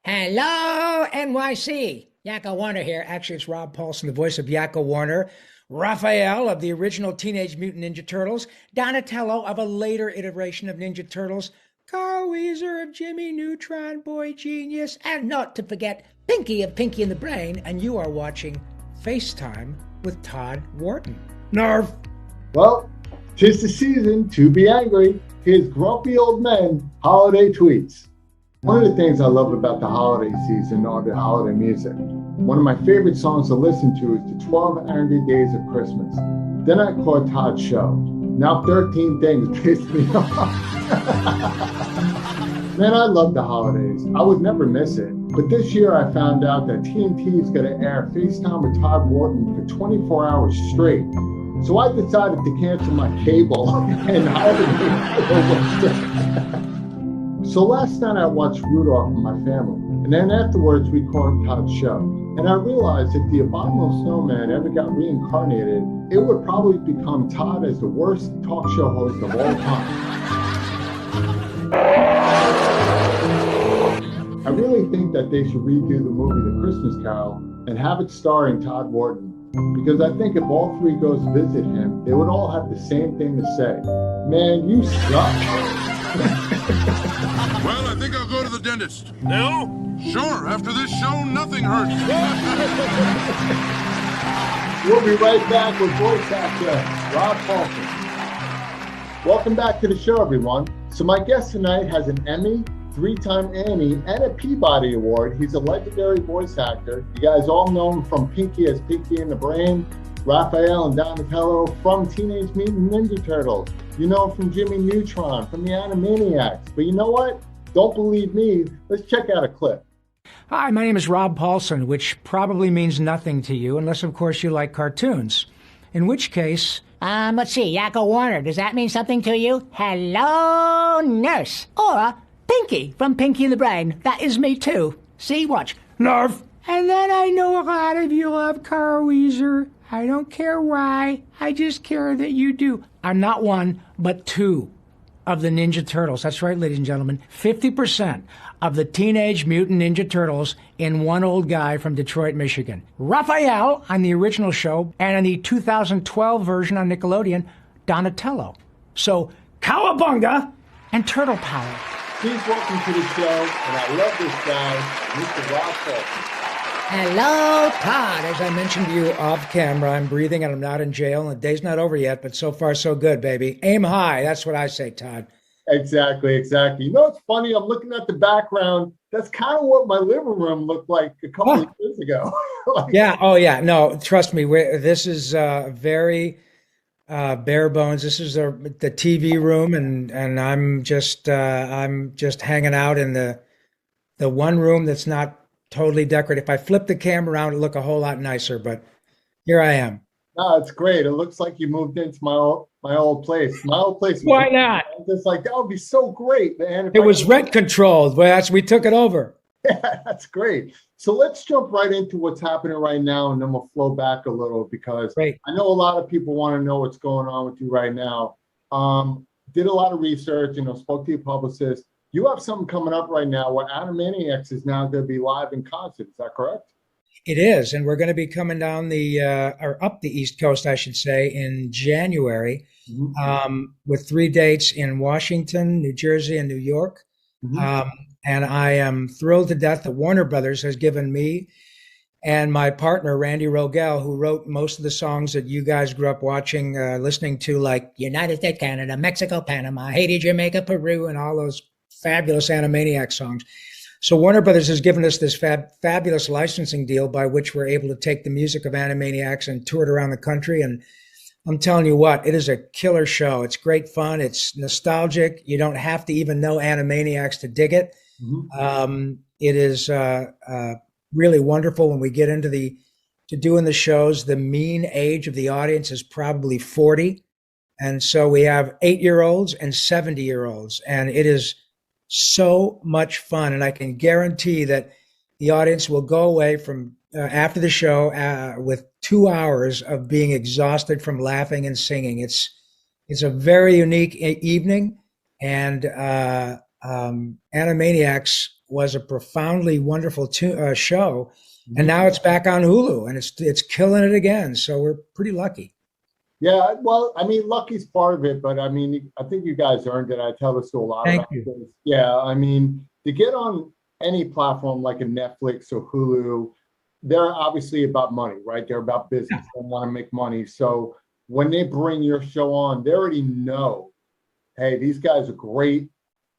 Hello, NYC. Yakko Warner here. Actually, it's Rob Paulsen, the voice of Yakko Warner. Raphael of the original Teenage Mutant Ninja Turtles. Donatello of a later iteration of Ninja Turtles. Carl Weezer of Jimmy Neutron Boy Genius. And not to forget, Pinky of Pinky and the Brain. And you are watching FaceTime with Todd Wharton. Nerf. Well, 'tis the season to be angry. Here's grumpy old men holiday tweets. One of the things I love about the holiday season are the holiday music. One of my favorite songs to listen to is the 12 Angry Days of Christmas. Then I caught Todd's show. Now 13 things pissed me off. Man, I love the holidays. I would never miss it. But this year I found out that TNT is going to air FaceTime with Todd Wharton for 24 hours straight. So I decided to cancel my cable and holiday. So last night I watched Rudolph with my family, and then afterwards we caught Todd's show. And I realized if the Abominable Snowman ever got reincarnated, it would probably become Todd as the worst talk show host of all time. I really think that they should redo the movie The Christmas Carol and have it starring Todd Wharton. Because I think if all three ghosts visit him, they would all have the same thing to say. Man, you suck. Well, I think I'll go to the dentist. No? Sure, after this show, nothing hurts. We'll be right back with voice actor Rob Paulsen. Welcome back to the show, everyone. So my guest tonight has an Emmy, 3-time Annie, and a Peabody Award. He's a legendary voice actor. You guys all know him from Pinky as Pinky in the Brain, Raphael and Donatello from Teenage Mutant Ninja Turtles. You know him from Jimmy Neutron, from the Animaniacs. But you know what? Don't believe me. Let's check out a clip. Hi, my name is Rob Paulsen, which probably means nothing to you, unless, of course, you like cartoons. In which case... let's see, Yakko Warner, does that mean something to you? Hello, nurse. Or Pinky from Pinky and the Brain. That is me, too. See, watch. Nerf. And then I know a lot of you love Carl Weezer. I don't care why. I just care that you do. I'm not one, but two of the Ninja Turtles. That's right, ladies and gentlemen. 50% of the Teenage Mutant Ninja Turtles in one old guy from Detroit, Michigan. Raphael on the original show, and on the 2012 version on Nickelodeon, Donatello. So, cowabunga and turtle power. Please welcome to the show, and I love this guy, Mr. Rob Paulsen. Hello, Todd. As I mentioned to you off camera, I'm breathing and I'm not in jail, and the day's not over yet, but so far so good, baby. Aim high. That's what I say, Todd. Exactly. You know, it's funny. I'm looking at the background. That's kind of what my living room looked like a couple of years ago. Yeah. Oh, yeah. No, trust me. This is very bare bones. This is the TV room, and I'm just hanging out in the one room that's not totally decorated. If I flip the camera around, it'd look a whole lot nicer, but here I am. No, it's great. It looks like you moved into my old place. My old place. Why not? I'm just like, that would be so great, man. It was rent controlled. Well, we took it over. Yeah, that's great. So let's jump right into what's happening right now, and then we'll flow back a little because Great. I know a lot of people want to know what's going on with you right now. Did a lot of research, spoke to your publicist. You have something coming up right now where Animaniacs is now going to be live in concert. Is that correct? It is, and we're going to be coming down or up the East Coast, I should say, in January, with 3 dates in Washington, New Jersey, and New York. And I am thrilled to death that Warner Brothers has given me and my partner, Randy Rogel, who wrote most of the songs that you guys grew up watching, listening to, like United States, Canada, Mexico, Panama, Haiti, Jamaica, Peru, and all those fabulous Animaniacs songs. So Warner Brothers has given us this fabulous licensing deal by which we're able to take the music of Animaniacs and tour it around the country. And I'm telling you what, it is a killer show. It's great fun. It's nostalgic. You don't have to even know Animaniacs to dig it. It is really wonderful when we get into to doing the shows. The mean age of the audience is probably 40. And so we have 8-year-olds and 70-year-olds. And it is so much fun, and I can guarantee that the audience will go away from after the show with 2 hours of being exhausted from laughing and singing. It's a very unique evening, and Animaniacs was a profoundly wonderful show, and now it's back on Hulu, and it's killing it again. So we're pretty lucky. Yeah, well, I mean, lucky's part of it, but I mean, I think you guys earned it. I tell this to a lot of actors. Yeah, I mean, to get on any platform like a Netflix or Hulu, they're obviously about money, right? They're about business. They want to make money. So when they bring your show on, they already know, hey, these guys are great.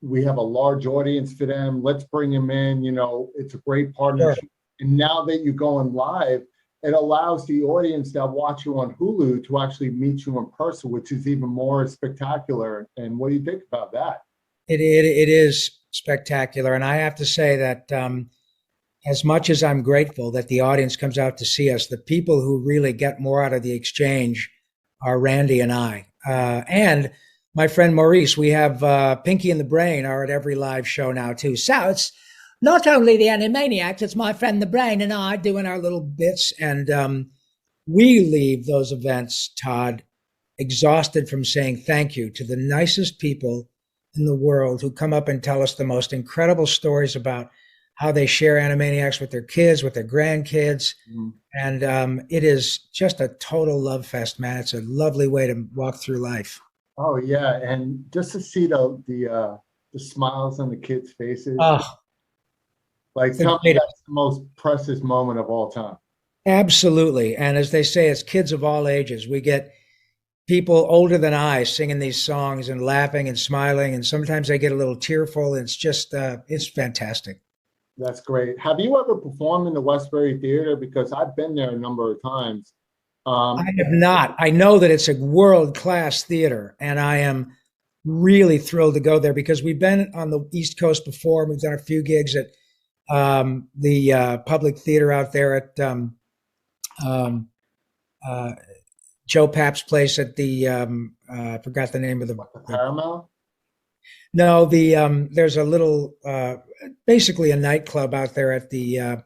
We have a large audience for them. Let's bring them in. You know, it's a great partnership. Sure. And now that you're going live, it allows the audience that watch you on Hulu to actually meet you in person, which is even more spectacular. And what do you think about that? It is spectacular. And I have to say that as much as I'm grateful that the audience comes out to see us, the people who really get more out of the exchange are Randy and I. And my friend Maurice. We have Pinky and the Brain are at every live show now, too. So it's not only the Animaniacs, it's my friend the Brain and I doing our little bits. And we leave those events, Todd, exhausted from saying thank you to the nicest people in the world who come up and tell us the most incredible stories about how they share Animaniacs with their kids, with their grandkids. Mm. And it is just a total love fest, man. It's a lovely way to walk through life. Oh, yeah. And just to see the smiles on the kids' faces. Oh. Like, tell me that's the most precious moment of all time. Absolutely. And as they say, it's kids of all ages. We get people older than I singing these songs and laughing and smiling. And sometimes they get a little tearful. It's just, it's fantastic. That's great. Have you ever performed in the Westbury Theater? Because I've been there a number of times. I have not. I know that it's a world-class theater, and I am really thrilled to go there because we've been on the East Coast before. We've done a few gigs at the public theater out there at Joe Papp's place at the I forgot the name of the Paramount. No, there's a little basically a nightclub out there at the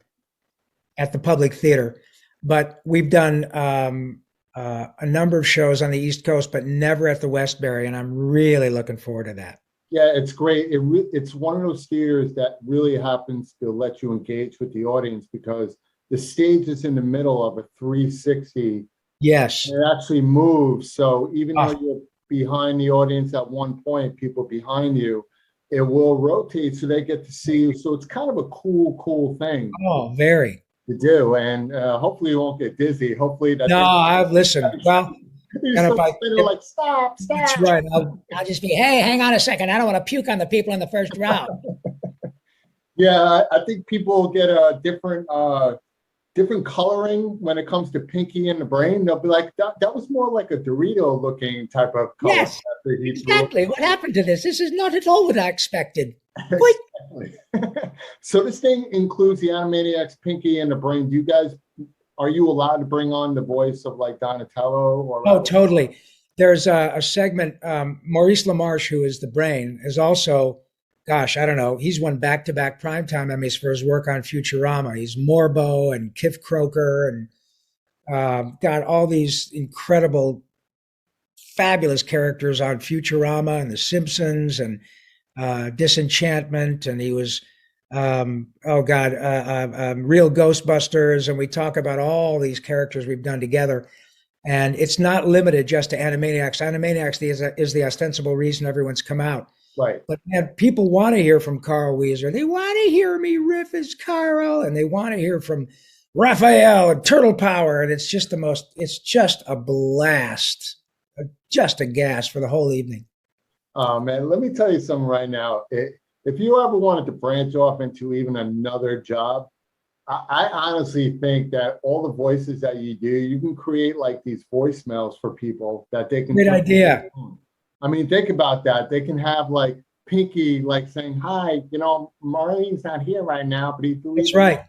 public theater, but we've done a number of shows on the East Coast, but never at the Westbury, and I'm really looking forward to that. Yeah, it's great. It's one of those theaters that really happens to let you engage with the audience because the stage is in the middle of a 360. Yes. And it actually moves. So even though you're behind the audience at one point, people behind you, it will rotate so they get to see you. So it's kind of a cool thing. Oh, very. To do. And hopefully you won't get dizzy. Hopefully that. No, I've listened. Well, and if like, stop. That's right. I'll just be, hey, hang on a second. I don't want to puke on the people in the first row. Yeah, I think people get a different coloring when it comes to Pinky and the Brain. They'll be like, that was more like a Dorito looking type of color. Yes, exactly. What happened to this? This is not at all what I expected. Exactly. So this thing includes the Animaniacs, Pinky and the Brain. Are you allowed to bring on the voice of like Donatello? Or oh, totally. There's a segment, Maurice LaMarche, who is the Brain, is also, gosh, I don't know. He's won back-to-back primetime Emmys for his work on Futurama. He's Morbo and Kif Kroker and got all these incredible, fabulous characters on Futurama and The Simpsons and Disenchantment. And he was, Real Ghostbusters. And we talk about all these characters we've done together. And it's not limited just to Animaniacs. Animaniacs is the ostensible reason everyone's come out. Right. But man, people want to hear from Carl Wheezer. They want to hear me riff as Carl, and they want to hear from Raphael and Turtle Power. And it's just a blast, just a gas for the whole evening. Oh, man, let me tell you something right now. If you ever wanted to branch off into even another job, I honestly think that all the voices that you do, you can create like these voicemails for people that they can. Great idea. I mean, think about that. They can have like Pinky like saying, hi, Marlene's not here right now, but he's. That's right.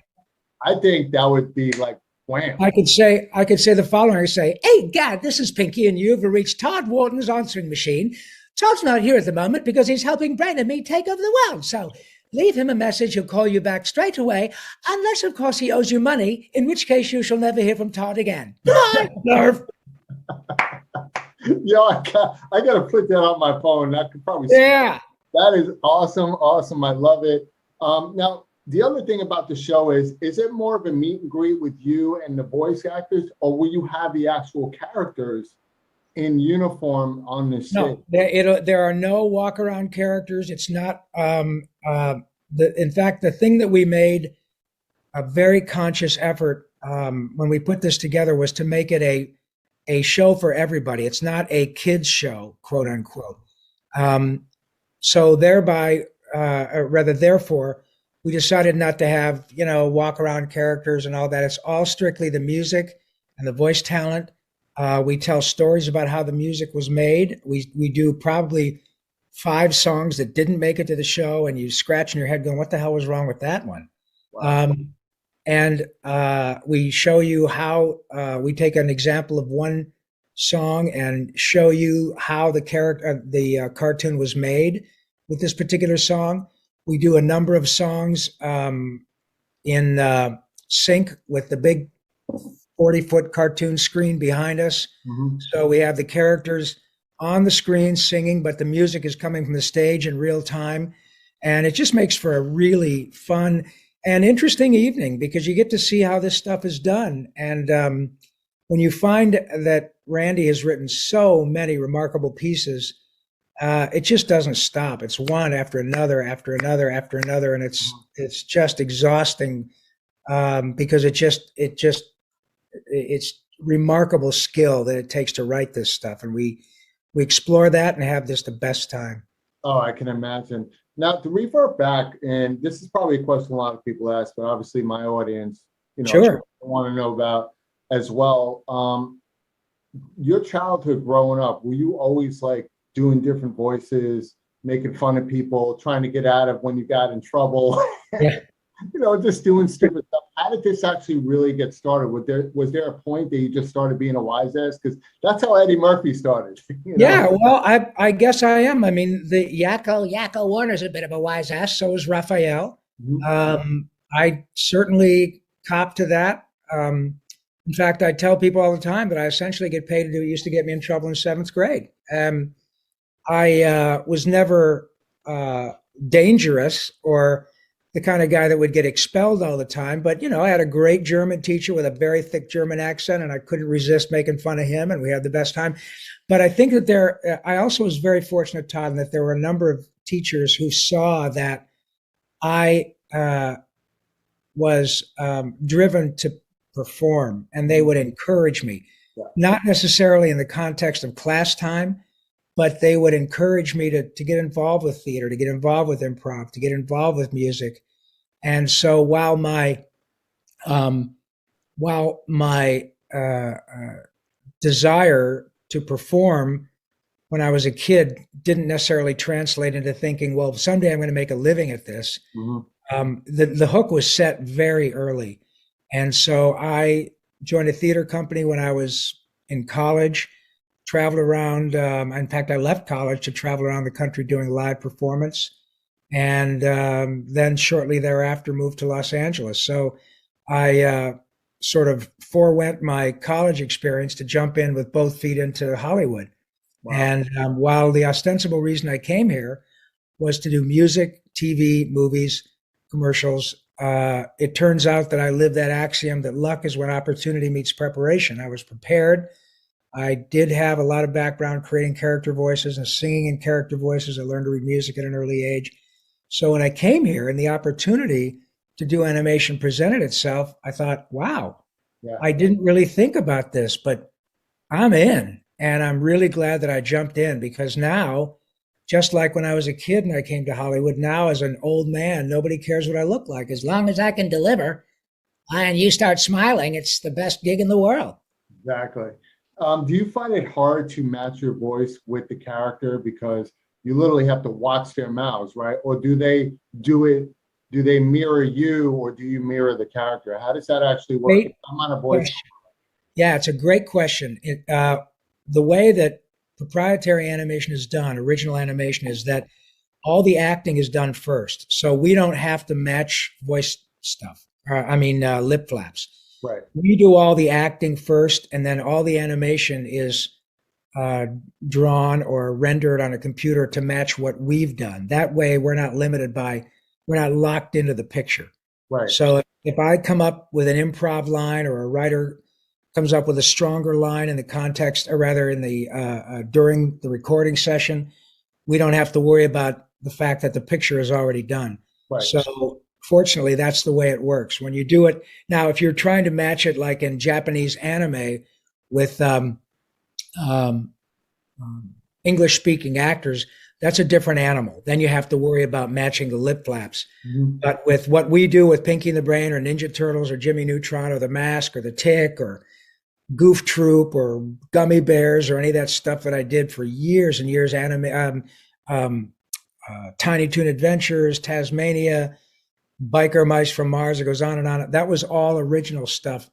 I think that would be like, wham. I could say the following. I say, hey, Gad, this is Pinky, and you've reached Todd Wharton's answering machine. Todd's not here at the moment because he's helping Brain and me take over the world. So leave him a message. He'll call you back straight away, unless, of course, he owes you money, in which case you shall never hear from Todd again. Goodbye, Nerve. Yo, I got to put that on my phone. I could probably. Yeah. That is awesome. I love it. Now, the other thing about the show is it more of a meet and greet with you and the voice actors, or will you have the actual characters in uniform on the stage? No, there are no walk around characters. It's not. In fact, the thing that we made a very conscious effort when we put this together was to make it a show for everybody. It's not a kids show, quote unquote. So thereby, or rather, therefore, we decided not to have walk around characters and all that. It's all strictly the music and the voice talent. We tell stories about how the music was made. We do probably 5 songs that didn't make it to the show, and you scratch in your head going, "What the hell was wrong with that one?" Wow. And we show you how we take an example of one song and show you how the cartoon was made with this particular song. We do a number of songs in sync with the big 40-foot cartoon screen behind us. Mm-hmm. So we have the characters on the screen singing, but the music is coming from the stage in real time. And it just makes for a really fun and interesting evening because you get to see how this stuff is done. And when you find that Randy has written so many remarkable pieces, it just doesn't stop. It's one after another, after another, after another. And it's just exhausting because it's remarkable skill that it takes to write this stuff. And we explore that and have just the best time. Oh, I can imagine. Now, to revert back, and this is probably a question a lot of people ask, but obviously my audience, Sure. want to know about as well. Your childhood growing up, were you always like doing different voices, making fun of people, trying to get out of when you got in trouble? Yeah. Just doing stupid stuff. How did this actually really get started? Was there a point that you just started being a wise ass? Because that's how Eddie Murphy started. Yeah, well, I guess I am. I mean, the Yakko Warner's a bit of a wise ass. So is Raphael. Mhm. I certainly cop to that. In fact, I tell people all the time that I essentially get paid to do what used to get me in trouble in 7th grade. I was never dangerous or the kind of guy that would get expelled all the time. But, I had a great German teacher with a very thick German accent, and I couldn't resist making fun of him, and we had the best time. But I think that I also was very fortunate, Todd, that there were a number of teachers who saw that I was driven to perform, and they would encourage me, not necessarily in the context of class time, but they would encourage me to get involved with theater, to get involved with improv, to get involved with music. And so while my desire to perform when I was a kid didn't necessarily translate into thinking, well, someday I'm going to make a living at this. Mm-hmm. The hook was set very early. And so I joined a theater company when I was in college, traveled around. In fact, I left college to travel around the country doing live performance. And then shortly thereafter moved to Los Angeles. So I sort of forewent my college experience to jump in with both feet into Hollywood. Wow. And while the ostensible reason I came here was to do music, TV, movies, commercials, it turns out that I live that axiom that luck is when opportunity meets preparation. I was prepared. I did have a lot of background creating character voices and singing in character voices. I learned to read music at an early age. So when I came here and the opportunity to do animation presented itself, I thought, wow, I didn't really think about this, but I'm in. And I'm really glad that I jumped in because now, just like when I was a kid and I came to Hollywood, now as an old man, nobody cares what I look like. As long as I can deliver and you start smiling, it's the best gig in the world. Exactly. Do you find it hard to match your voice with the character because you literally have to watch their mouths, right? Or do they mirror you or do you mirror the character? How does that actually work? Great I'm on a voice. Yeah, it's a great question. The way that proprietary animation is done, original animation, is that all the acting is done first. So we don't have to match voice stuff. Lip flaps. Right. We do all the acting first, and then all the animation is drawn or rendered on a computer to match what we've done. That way, we're not limited by we're not locked into the picture. Right. So if I come up with an improv line, or a writer comes up with a stronger line in the context, or rather in the during the recording session, we don't have to worry about the fact that the picture is already done. Right. So fortunately, that's the way it works. When you do it now, if you're trying to match it like in Japanese anime with English speaking actors, that's a different animal. Then you have to worry about matching the lip flaps. Mm-hmm. But with what we do with Pinky and the Brain, or Ninja Turtles, or Jimmy Neutron, or The Mask, or The Tick, or Goof Troop, or Gummy Bears, or any of that stuff that I did for years and years, Tiny Toon Adventures, Tasmania, Biker Mice from Mars, it goes on and on. That was all original stuff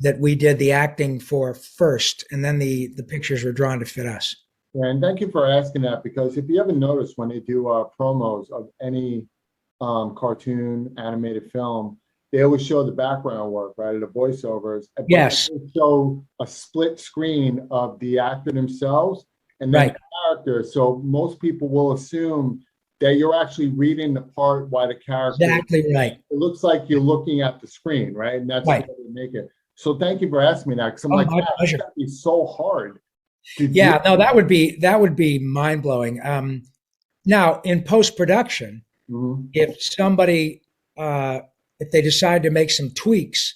that we did the acting for first, and then the pictures were drawn to fit us. Yeah, and thank you for asking that, because if you ever notice when they do promos of any cartoon animated film, they always show the background work, right, the voiceovers. Yes. They show a split screen of the actor themselves and then the character. So most people will assume that you're actually reading the part while the character. Exactly right. It looks like you're looking at the screen, right? And that's right. the way they make it. So thank you for asking me that, because I'm like, my pleasure. That'd be so hard. Yeah, no, that would be mind blowing. Now in post production, if somebody if they decide to make some tweaks,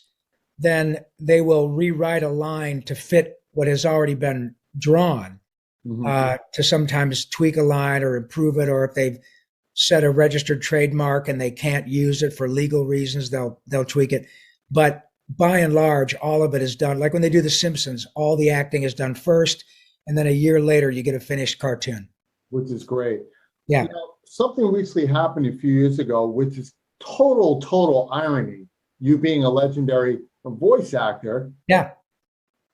then they will rewrite a line to fit what has already been drawn. To sometimes tweak a line or improve it, or if they've set a registered trademark and they can't use it for legal reasons, they'll tweak it. But by and large, all of it is done. Like when they do The Simpsons, all the acting is done first, and then a year later you get a finished cartoon. Which is great. Yeah. You know, something recently happened a few years ago, which is total irony. You being a legendary voice actor. Yeah.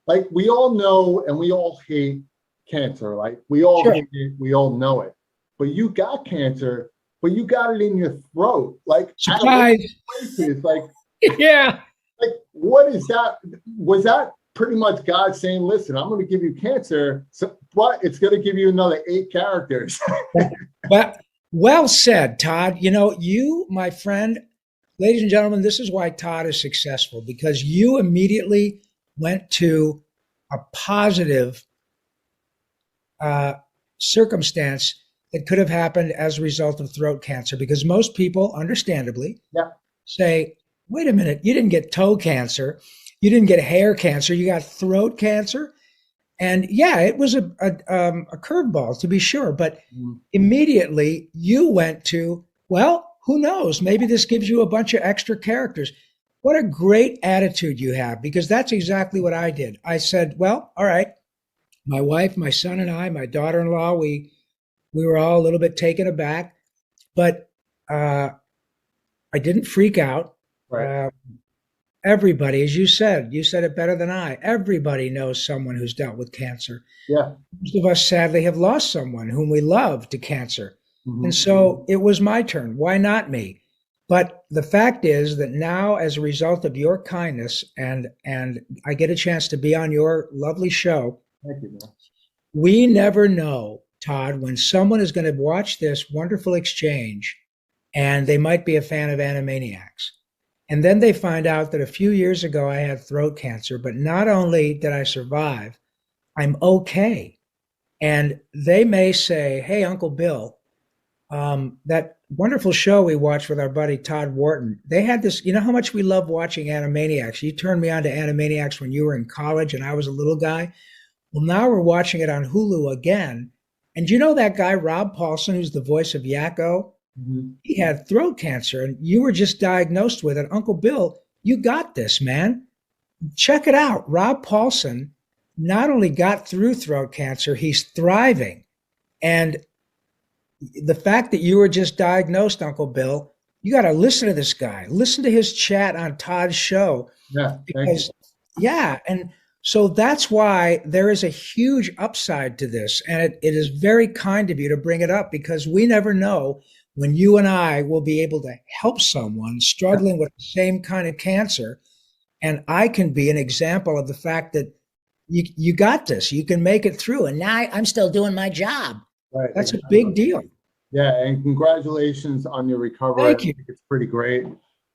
Like, we all know and we all hate cancer. Like, we all hate it, we all know it. But you got cancer, but you got it in your throat. Like, surprise. Like, yeah. Like, what is that? Was that pretty much God saying, listen, I'm going to give you cancer, but it's going to give you another 8 characters? But well said, Todd. You know, you, my friend, ladies and gentlemen, this is why Todd is successful, because you immediately went to a positive circumstance that could have happened as a result of throat cancer, because most people, understandably, say, wait a minute, you didn't get toe cancer, you didn't get hair cancer, you got throat cancer. And yeah, it was a curveball, to be sure, but immediately you went to, well, who knows, maybe this gives you a bunch of extra characters. What a great attitude you have, because that's exactly what I did. I said, well, all right, my wife, my son and I, my daughter-in-law, we were all a little bit taken aback, but I didn't freak out. Right. Everybody, as you said it better than I, everybody knows someone who's dealt with cancer. Yeah. Most of us sadly have lost someone whom we love to cancer. And so it was my turn. Why not me? But the fact is that now, as a result of your kindness, and I get a chance to be on your lovely show. Thank you, man. We never know, Todd, when someone is going to watch this wonderful exchange and they might be a fan of Animaniacs. And then they find out that a few years ago I had throat cancer, but not only did I survive, I'm okay. And they may say, hey, Uncle Bill, that wonderful show we watched with our buddy Todd Wharton, they had this, you know how much we love watching Animaniacs. You turned me on to Animaniacs when you were in college and I was a little guy. Well, now we're watching it on Hulu again. And you know that guy, Rob Paulsen, who's the voice of Yakko? He had throat cancer and you were just diagnosed with it. Uncle Bill, you got this, man. Check it out. Rob Paulsen not only got through throat cancer, he's thriving. And the fact that you were just diagnosed, Uncle Bill, you got to listen to this guy. Listen to his chat on Todd's show. Yeah. Because, yeah. And so that's why there is a huge upside to this. And it is very kind of you to bring it up, because we never know when you and I will be able to help someone struggling with the same kind of cancer. And I can be an example of the fact that you got this, you can make it through. And now I'm still doing my job. Right. That's a big deal. Yeah, and congratulations on your recovery. I Thank you. think it's pretty great.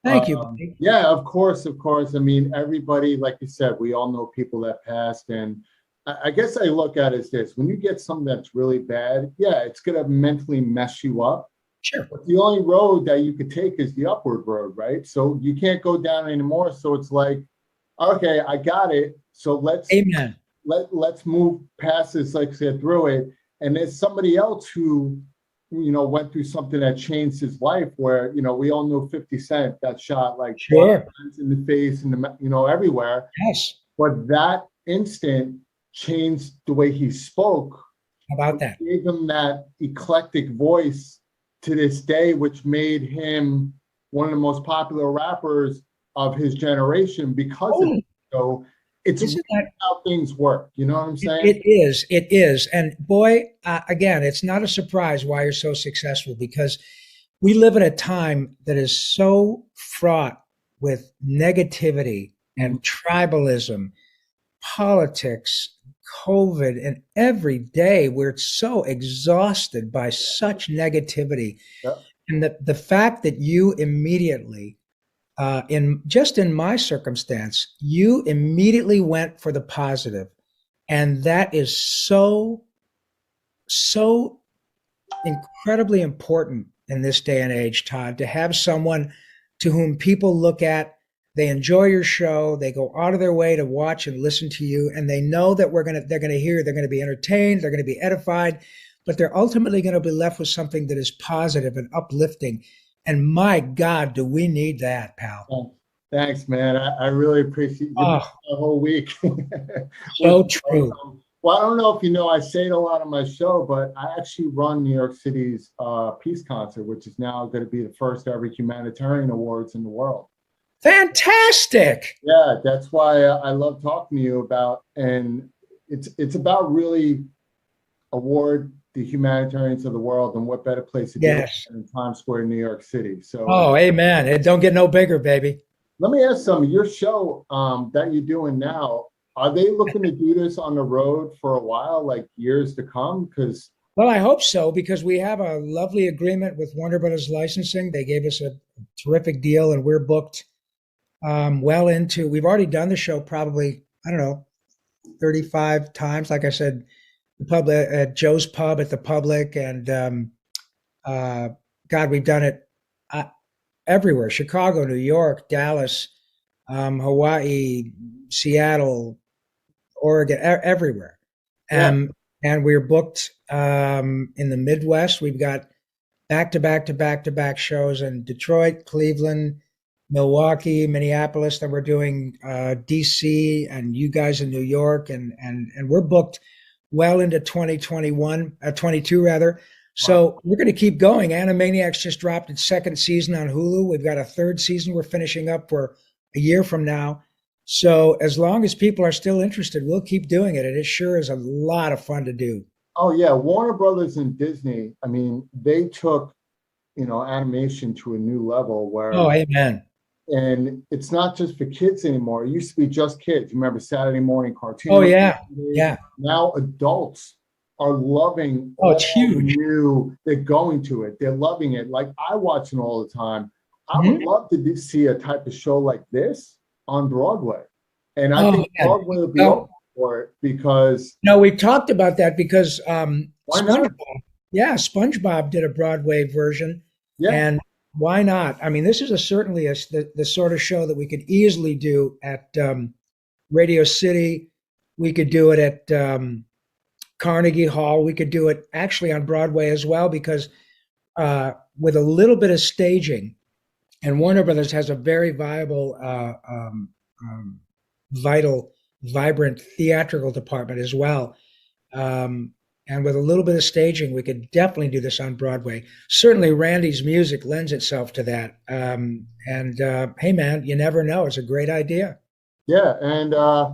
Thank you, buddy. Yeah, of course, of course. I mean, everybody, like you said, we all know people that passed, and I guess I look at it as this: when you get something that's really bad, yeah, it's gonna mentally mess you up. Sure. But the only road that you could take is the upward road, right? So you can't go down anymore. So it's like, okay, I got it. So Amen. let's move past this, like I said, through it. And there's somebody else who, went through something that changed his life where, we all know 50 Cent got shot like Sure. in the face and, everywhere. Yes. But that instant changed the way he spoke. How about that? Gave him that eclectic voice to this day, which made him one of the most popular rappers of his generation because of it. So it's really how things work. You know what I'm saying? It is. It is. And boy, again, it's not a surprise why you're so successful, because we live in a time that is so fraught with negativity and tribalism, politics, COVID, and every day we're so exhausted by such negativity. Yep. And the fact that you immediately, in my circumstance, you immediately went for the positive. And that is so incredibly important in this day and age, Todd, to have someone to whom people look at, they enjoy your show, they go out of their way to watch and listen to you, and they know that they're going to hear, they're going to be entertained, they're going to be edified, but they're ultimately going to be left with something that is positive and uplifting. And my God, do we need that, pal? Thanks, man. I really appreciate you the whole week. So true. Well, I don't know if you know, I say it a lot on my show, but I actually run New York City's Peace Concert, which is now going to be the first ever humanitarian awards in the world. Fantastic. Yeah, that's why I love talking to you about, and it's about really award the humanitarians of the world, and what better place to do it than in Times Square, New York City. So, amen. It don't get no bigger, baby. Let me ask some of your show that you're doing now. Are they looking to do this on the road for a while, like years to come? Well, I hope so, because we have a lovely agreement with Warner Brothers Licensing. They gave us a terrific deal, and we're booked well into. We've already done the show probably, I don't know, 35 times. Like I said, the public at Joe's Pub at the Public, and God, we've done it everywhere: Chicago, New York, Dallas, Hawaii, Seattle, Oregon, everywhere. Yeah. And we're booked in the Midwest. We've got back-to-back shows in Detroit, Cleveland, Milwaukee, Minneapolis. Then we're doing DC, and you guys in New York, and we're booked well into 22 rather. So we're going to keep going. Animaniacs just dropped its second season on Hulu. We've got a third season we're finishing up for a year from now. So as long as people are still interested, we'll keep doing it. And it sure is a lot of fun to do. Oh yeah, Warner Brothers and Disney, I mean, they took, animation to a new level where amen. And it's not just for kids anymore. It used to be just kids. You remember Saturday morning cartoons? Oh yeah. Yeah. Now adults are loving it's huge. They're going to it. They're loving it. Like I watch it all the time. I would love to see a type of show like this on Broadway. And I think Broadway will be open for it because we've talked about that because why not? SpongeBob did a Broadway version. Yeah. And why not? I mean, this is certainly the sort of show that we could easily do at Radio City. We could do it at Carnegie Hall. We could do it actually on Broadway as well, because with a little bit of staging, and Warner Brothers has a very viable, vibrant theatrical department as well. And with a little bit of staging, we could definitely do this on Broadway. Certainly, Randy's music lends itself to that. Hey, man, you never know. It's a great idea. Yeah, and I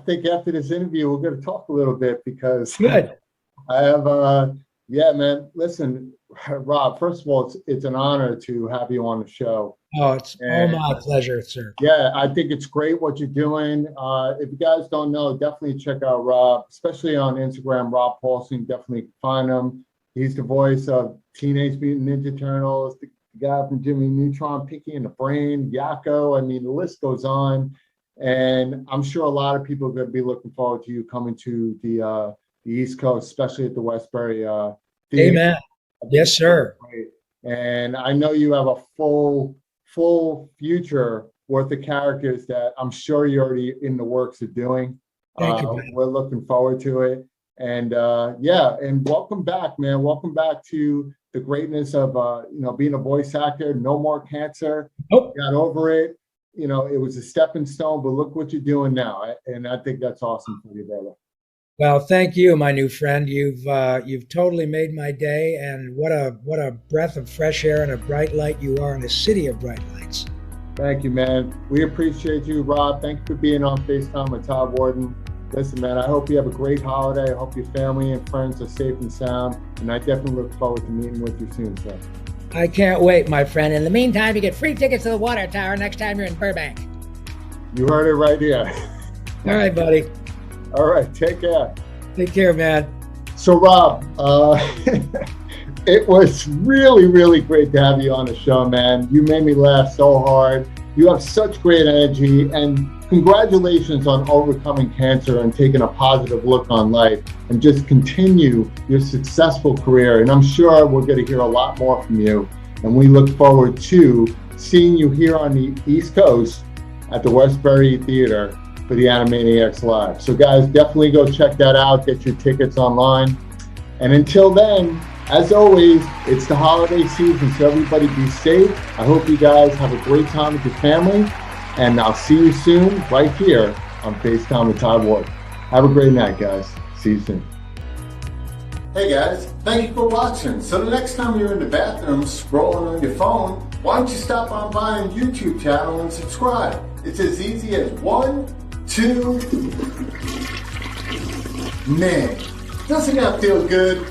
think after this interview, we're going to talk a little bit because good. I have, man. Listen, Rob. First of all, it's an honor to have you on the show. Oh, it's all my pleasure, sir. Yeah, I think it's great what you're doing. If you guys don't know, definitely check out Rob, especially on Instagram, Rob Paulsen. Definitely find him. He's the voice of Teenage Mutant Ninja Turtles, the guy from Jimmy Neutron, Pinky and the Brain, Yakko. I mean, the list goes on. And I'm sure a lot of people are going to be looking forward to you coming to the East Coast, especially at the Westbury Theater. Amen. Yes, sir. And I know you have a full future worth of characters that I'm sure you're already in the works of doing. Thank you, man. We're looking forward to it. And and welcome back, man. Welcome back to the greatness of being a voice actor. No more cancer. Nope. Got over it. You know, it was a stepping stone, but look what you're doing now. And I think that's awesome for you, brother. Well, thank you, my new friend. You've totally made my day, and what a breath of fresh air and a bright light you are in the city of bright lights. Thank you, man. We appreciate you, Rob. Thank you for being on FaceTime with Todd Wharton. Listen, man, I hope you have a great holiday. I hope your family and friends are safe and sound, and I definitely look forward to meeting with you soon, sir. I can't wait, my friend. In the meantime, you get free tickets to the Water Tower next time you're in Burbank. You heard it right here. All right, buddy. All right, take care. Take care, man. So, Rob, it was really, really great to have you on the show, man. You made me laugh so hard. You have such great energy, and congratulations on overcoming cancer and taking a positive look on life, and just continue your successful career. And I'm sure we're going to hear a lot more from you. And we look forward to seeing you here on the East Coast at the Westbury Theater for the Animaniacs Live. So guys, definitely go check that out. Get your tickets online. And until then, as always, it's the holiday season, so everybody be safe. I hope you guys have a great time with your family. And I'll see you soon right here on FaceTime with Todd Wharton. Have a great night, guys. See you soon. Hey guys, thank you for watching. So the next time you're in the bathroom scrolling on your phone, why don't you stop on by our YouTube channel and subscribe? It's as easy as 1, 2, man, doesn't that feel good?